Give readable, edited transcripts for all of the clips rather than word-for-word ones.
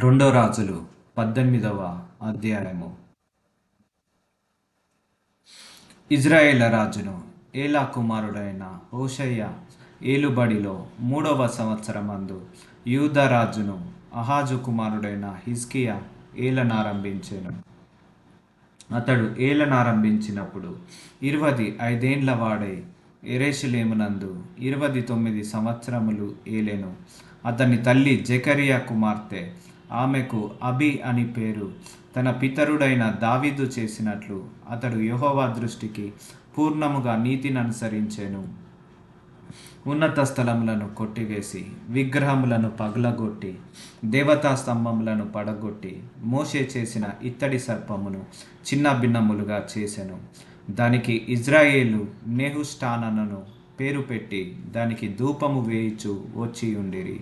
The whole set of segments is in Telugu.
రెండో రాజులు 18వ అధ్యాయము. ఇజ్రాయేళ్ల రాజును ఏలా కుమారుడైన హోషేయ ఏలుబడిలో 3వ సంవత్సరమందు యూదా రాజును అహాజు కుమారుడైన హిజ్కియా ఏలనారంభించెను. అతడు ఏలనారంభించినప్పుడు 25 వాడై యెరూషలేమునందు 29 సంవత్సరములు ఏలెను. అతని తల్లి జెకరియా కుమార్తె. ఆమెకు అబి అని పేరు. తన పితరుడైన దావీదు చేసినట్లు అతడు యెహోవా దృష్టికి పూర్ణముగా నీతిని అనుసరించెను. ఉన్నత స్థలములను కొట్టివేసి విగ్రహములను పగలగొట్టి దేవతా స్తంభములను పడగొట్టి మోషే చేసిన ఇత్తడి సర్పమును చిన్న భిన్నములుగా చేసెను. దానికి ఇజ్రాయేలు నెహుష్టానను పేరు పెట్టి దానికి ధూపము వేయుచు వచ్చియుండిరి.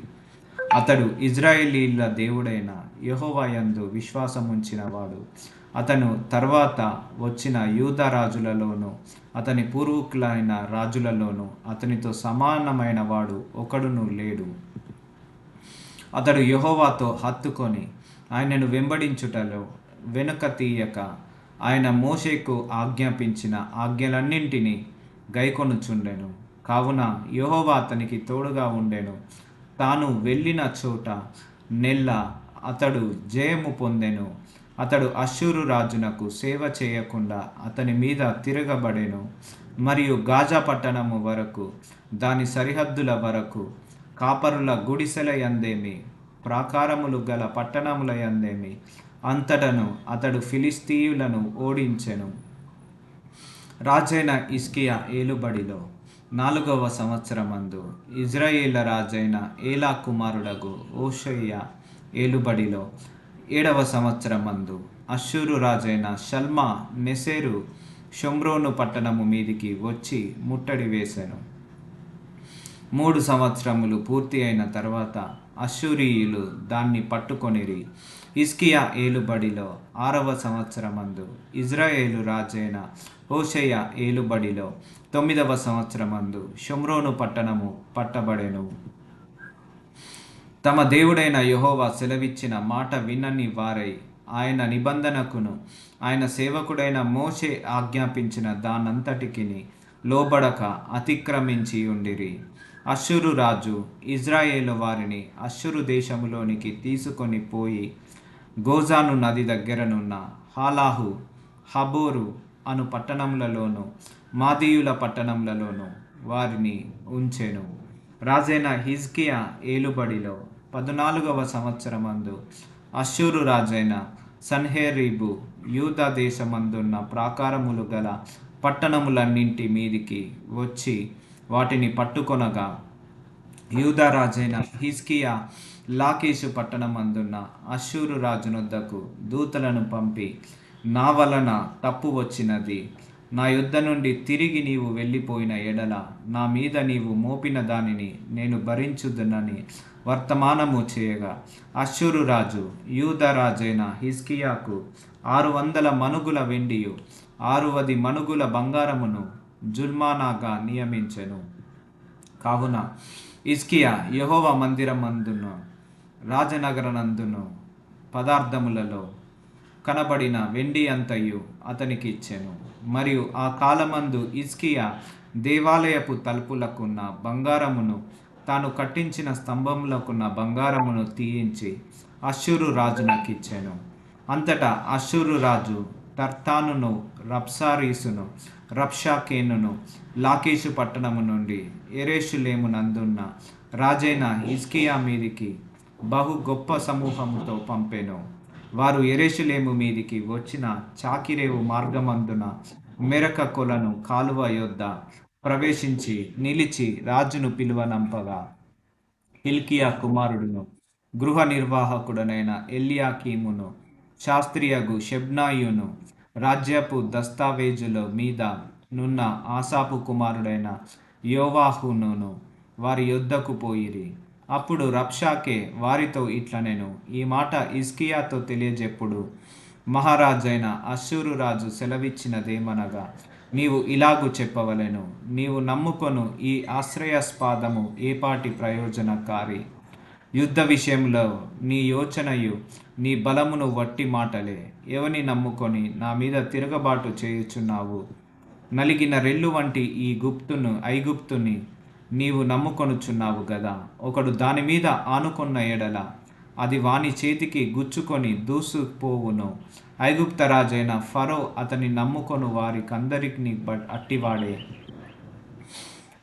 అతడు ఇజ్రాయేలీయుల దేవుడైన యెహోవా యందు విశ్వాసముంచిన వాడు. అతను తర్వాత వచ్చిన యూదా రాజులలోనూ అతని పూర్వీకులైన రాజులలోనూ అతనితో సమానమైన వాడు ఒకడును లేడు. అతడు యెహోవాతో హత్తుకొని ఆయనను వెంబడించుటలో వెనుక తీయక ఆయన మోషేకు ఆజ్ఞాపించిన ఆజ్ఞలన్నింటినీ గైకొనుచుండెను. కావున యెహోవా అతనికి తోడుగా ఉండెను. తాను వెళ్ళిన చోట నెల్ల అతడు జయము పొందెను. అతడు అష్షూరు రాజునకు సేవ చేయకుండా అతని మీద తిరగబడెను. మరియు గాజా పట్టణము వరకు దాని సరిహద్దుల వరకు కాపరుల గుడిసెల యందేమి ప్రాకారములు గల పట్టణముల యందేమి అంతటను అతడు ఫిలిస్తీయులను ఓడించెను. రాజైన హిజ్కియా ఏలుబడిలో 4వ సంవత్సరమందు ఇజ్రాయేళ్ల రాజైన ఏలా కుమారుడగు హోషేయ ఏలుబడిలో 7వ సంవత్సరమందు అష్షూరు రాజైన షల్మా నెసెరు షోమ్రోను పట్టణము మీదికి వచ్చి ముట్టడి వేసెను. 3 సంవత్సరములు పూర్తి అయిన తర్వాత అష్షూరీయులు దాన్ని పట్టుకొనిరి. హిజ్కియా ఏలుబడిలో 6వ సంవత్సరమందు ఇజ్రాయేలు రాజైన హోషేయ ఏలుబడిలో 9వ సంవత్సరమందు షోమ్రోను పట్టణము పట్టబడెను. తమ దేవుడైన యెహోవా సెలవిచ్చిన మాట వినని వారై ఆయన నిబంధనకును ఆయన సేవకుడైన మోషే ఆజ్ఞాపించిన దానంతటికిని లోబడక అతిక్రమించి ఉండిరి. అష్షూరు రాజు ఇజ్రాయేలు వారిని అష్షూరు దేశములోనికి తీసుకొని పోయి గోజాను నది దగ్గరనున్న హాలాహు, హబోరు అను పట్టణములలోను మాదీయుల పట్టణములలోను వారిని ఉంచెను. రాజైన హిజ్కియా ఏలుబడిలో 14వ సంవత్సరమందు అష్షూరు రాజైన సన్హెరీబు యూదా దేశమందున్న ప్రాకారములు గల పట్టణములన్నింటి మీదికి వచ్చి వాటిని పట్టుకొనగా యూదా రాజైన హిజ్కియా లాకీషు పట్టణమందున్న అష్షూరు రాజునొద్దకు దూతలను పంపి, నా వలన తప్పు వచ్చినది. నా యుద్ధ నుండి తిరిగి నీవు వెళ్ళిపోయిన ఎడల నా మీద నీవు మోపిన దానిని నేను భరించుదునని వర్తమానము చేయగా, అష్షూరు రాజు యూదా రాజైన హిజ్కియాకు 600 మణుగుల వెండియు 60 మణుగుల బంగారమును జుల్మానాగా నియమించెను. కావున హిజ్కియా యెహోవా మందిరమందును రాజనగరనందును పదార్థములలో కనబడిన వెండి అంతయు అతనికి ఇచ్చెను. మరియు ఆ కాలమందు హిజ్కియా దేవాలయపు తలుపులకున్న బంగారమును తాను కట్టించిన స్తంభములకున్న బంగారమును తీయించి అష్షూరు రాజునకు ఇచ్చెను. అంతటా అష్షూరు రాజు తర్తానును రబ్సారీసును రబ్షాకేనును లాకీషు పట్టణము నుండి యెరూషలేమునందున్న రాజైన హిజ్కియా మీదికి బహు గొప్ప సమూహముతో పంపెను. వారు యెరూషలేము మీదికి వచ్చిన చాకిరేవు మార్గమందున మెరక కొలను కాలువ యొద్ద ప్రవేశించి నిలిచి రాజును పిలువనంపగా, హిల్కియా కుమారుడును గృహ నిర్వాహకుడనైన ఎల్యాకీమును శాస్త్రియగు షెబ్నాయును రాజ్యపు దస్తావేజుల మీద నున్న ఆసాపు కుమారుడైన యోవాహును వారి యొద్దకు పోయిరి. అప్పుడు రబ్షాకే వారితో ఇట్లనెను, ఈ మాట హిజ్కియాతో తెలియజెప్పుడు. మహారాజైన అష్షూరు రాజు సెలవిచ్చినదేమనగా, నీవు ఇలాగు చెప్పవలెను, నీవు నమ్ముకొను ఈ ఆశ్రయస్పాదము ఏపాటి ప్రయోజనకారి. యుద్ధ విషయంలో నీ యోచనయు నీ బలమును వట్టి మాటలే. ఎవని నమ్ముకొని నా మీద తిరగబాటు చేయుచున్నావు? నలిగిన రెల్లు వంటి ఈ ఐగుప్తుని నీవు నమ్ముకొనుచున్నావు గదా. ఒకడు దాని మీద ఆనుకొన్న ఎడల అది వాని చేతికి గుచ్చుకొని దూసుకుపోవును. ఐగుప్త రాజైన ఫరో అతని నమ్ముకొను వారికందరికి అట్టివాడే.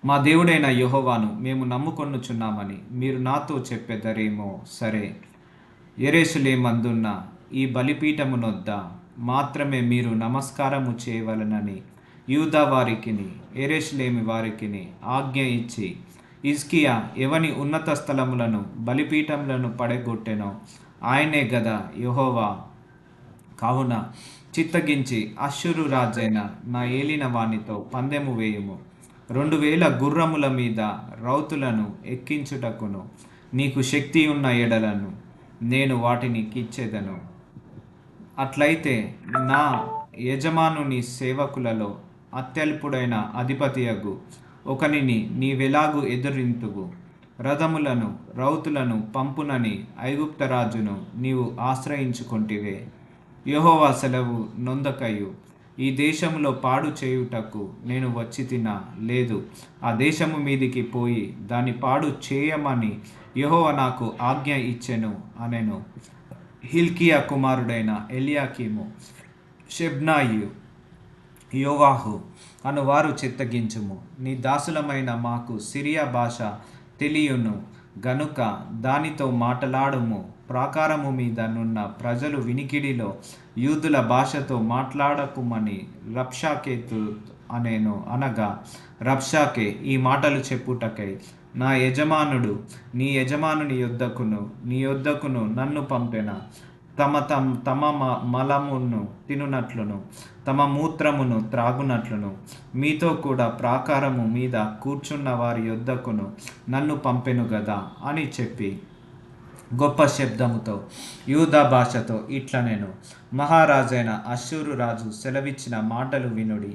మా దేవుడైన యెహోవాను మేము నమ్ముకొనుచున్నామని మీరు నాతో చెప్పెదరేమో. సరే, యెరూషలేమందున్న ఈ బలిపీఠమునొద్ద మాత్రమే మీరు నమస్కారము చేయవలెనని యూదా వారికిని యెరూషలేము వారికిని ఆజ్ఞ ఇచ్చి, హిజ్కియా ఎవని ఉన్నత స్థలములను బలిపీఠములను పడగొట్టెనో ఆయనే గదా యెహోవా. కావున చిత్తగించి అష్షూరు రాజైన నా ఏలిన వానితో పందెము వేయుము. 2000 గుర్రముల మీద రౌతులను ఎక్కించుటకును నీకు శక్తి ఉన్న ఎడలను నేను వాటిని కిచ్చెదను. అట్లయితే నా యజమానుని సేవకులలో అత్యల్పుడైన అధిపతియగు ఒకనిని నీవెలాగు ఎదురింతువు? రథములను రౌతులను పంపునని ఐగుప్తరాజును నీవు ఆశ్రయించుకొంటివే. యెహోవా సెలవు నొందకయు ఈ దేశంలో పాడు చేయుటకు నేను వచ్చి తినా లేదు. ఆ దేశము మీదికి పోయి దాన్ని పాడు చేయమని యెహోవా నాకు ఆజ్ఞ ఇచ్చెను అనెను. హిల్కియా కుమారుడైన ఎల్యాకీము, షెబ్నాయు, యోవాహు అనువారు చిత్తగించుము. నీ దాసులమైన మాకు సిరియా భాష తెలియను గనుక దానితో మాట్లాడుము. ప్రాకారము మీద నున్న ప్రజలు వినికిడిలో యూదుల భాషతో మాట్లాడకుమని రబ్షాకేతు అనేను. అనగా రబ్షాకే ఈ మాటలు చెప్పుటకై నా యజమానుడు నీ యజమానుని యొద్దకును నన్ను పంపెన. తమ మలమును తినునట్లును తమ మూత్రమును త్రాగునట్లును మీతో కూడా ప్రాకారము మీద కూర్చున్న వారి యొద్దకును నన్ను పంపెను గదా అని చెప్పి గొప్ప శబ్దముతో యూదా భాషతో ఇట్లనెను. మహారాజైన అష్షూరు రాజు సెలవిచ్చిన మాటలు వినుడి.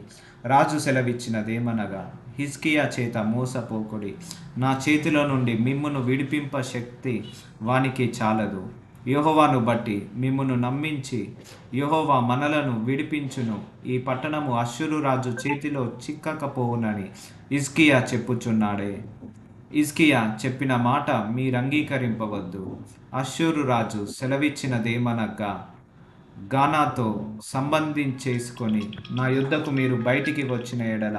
రాజు సెలవిచ్చినదేమనగా, హిజ్కియా చేత మోసపోకుడి. నా చేతిలో నుండి మిమ్మును విడిపింప శక్తి వానికి చాలదు. యెహోవాను బట్టి మిమ్మును నమ్మించి యెహోవా మనలను విడిపించును. ఈ పట్టణము అష్షూరు రాజు చేతిలో చిక్కకపోవునని హిజ్కియా చెప్పుచున్నాడే. హిజ్కియా చెప్పిన మాట మీరంగీకరింపవద్దు. అష్షూరు రాజు సెలవిచ్చినదేమనగా, గానాతో సంబంధించేసుకొని నా యుద్ధకు మీరు బయటికి వచ్చిన ఎడల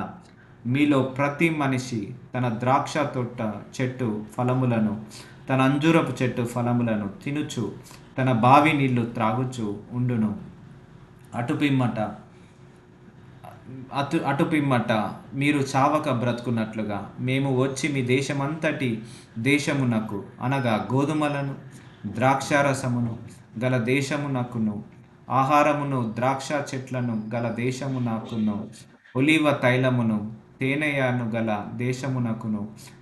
మీలో ప్రతి మనిషి తన ద్రాక్ష తోట చెట్టు ఫలములను తన అంజూరపు చెట్టు ఫలములను తినుచు తన బావి నీళ్లు త్రాగుచు ఉండును. అటుపిమ్మట మీరు చావక బ్రతుకున్నట్లుగా మేము వచ్చి మీ దేశమునకు అనగా గోధుమలను ద్రాక్షారసమును గల దేశమునకును ఆహారమును ద్రాక్ష చెట్లను గల దేశమునకును ఒలీవ తైలమును తేనెయను గల దేశమునకును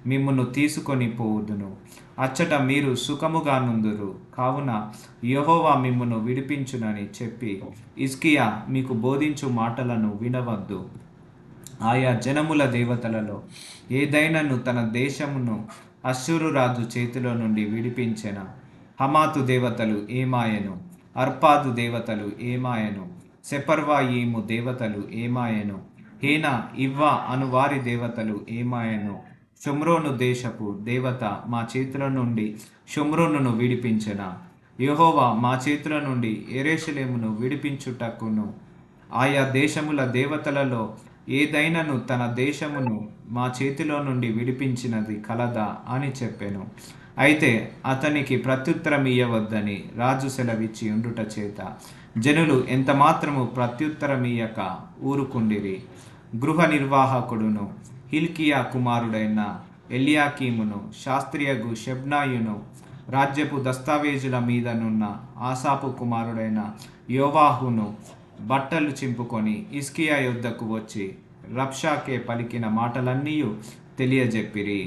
మిమ్మును తీసుకొని పోవుదును. అచ్చట మీరు సుఖముగా నుందురు. కావున యెహోవా మిమ్మును విడిపించునని చెప్పి హిజ్కియా మీకు బోధించు మాటలను వినవద్దు. ఆయా జనముల దేవతలలో ఏదైనాను తన దేశమును అష్షూరు రాజు చేతిలో నుండి విడిపించెన. హమాతు దేవతలు ఏమాయెను, అర్పాదు దేవతలు ఏమాయెను, సెపర్వాయిము దేవతలు ఏమాయెను, హేనా ఇవ్వా అను వారి దేవతలు ఏమాయెను. షోమ్రోను దేశపు దేవత మా చేతుల నుండి షోమ్రోనును విడిపించెన. యెహోవా మా చేతుల నుండి యెరూషలేమును విడిపించుటకును ఆయా దేశముల దేవతలలో ఏదైనాను తన దేశమును మా చేతిలో నుండి విడిపించినది కలదా అని చెప్పెను. అయితే అతనికి ప్రత్యుత్తరం ఇయ్యవద్దని రాజు సెలవిచ్చి ఉండుట చేత జనులు ఎంత మాత్రము ప్రత్యుత్తరమియ్యక ఊరుకుండిరి. గృహ నిర్వాహకుడును హిల్కియా కుమారుడైన ఎల్యాకీమును శాస్త్రియగు షెబ్నాయును రాజ్యపు దస్తావేజుల మీదనున్న ఆసాపు కుమారుడైన యోవాహును బట్టలు చింపుకొని హిజ్కియా యొద్దకు వచ్చి రబ్షాకే పలికిన మాటలన్నీ తెలియజెప్పిరి.